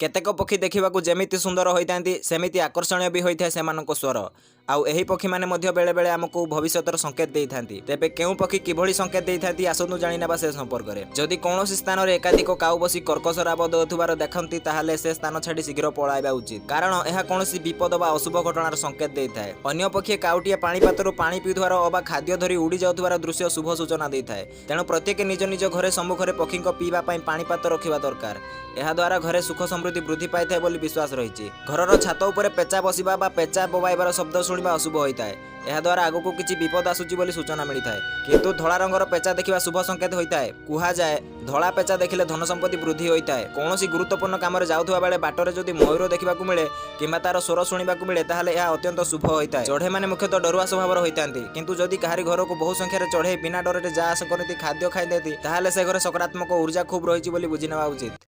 केतेक पक्षी देखा जमी सुंदर होता सेमती आकर्षणीय भी होता है सेमानक स्वर आउ एही पक्षी माने मध्य बेले बेले आमको भविष्यतर संकेत देता तेबे केउ पक्षी किभली संकेत देता आसतु जाना से संपर्क में जदि कौन स्थान में एकाधिक काउ बसी कर्कश राब देउथुबार देखती ताहले से स्थान छाड़ी शीघ्र पलाइबा उचित कारण यह कौन विपद बा अशुभ घटनार संकेत देता है। अन्य पक्षी काउटिया पानी पात्रु पानी पिउथुबार अबा खाद्य धरी उड़ी जाउथुबार दृश्य शुभ सूचना देता है। तेणु प्रत्येक निज निज घरे सम्मुखरे पक्षी पीवा पानी पात्र रखिबा दरकार। यह द्वारा घरे सुख समृद्धि वृद्धि पाई थाए बोली विश्वास रही। घरर छात उपरे पेचा बसिबा बा पेचा बोबाइबार शब्द शुणिबा अशुभ होता है। यह द्वारा आगको किछि विपद आसुची बोली सूचना मिलता है। किंतु धला रंगर पेचा देखिबा शुभ संकेत होता है। कुहा जाए धला पेचा देखिले धन संपत्ति वृद्धि होता है। कौनसी गुरुत्वपूर्ण काम रे जाउथुबा बेले बाटरे जदि मयूर देखिबाकू मिले किंबा तार स्वर शुणिबाकू मिले ताहले यह अत्यंत शुभ होता है। चढ़े माने मुख्यतः डरुआ स्वभावर होइतांती किंतु जदि काहारी घर को बहु संख्या रे चढ़े बिना डरे जा आस करती खाद्य खाई देती ताहले से घरे सकारात्मक ऊर्जा खूब रही बोली बुझी नेबा उचित।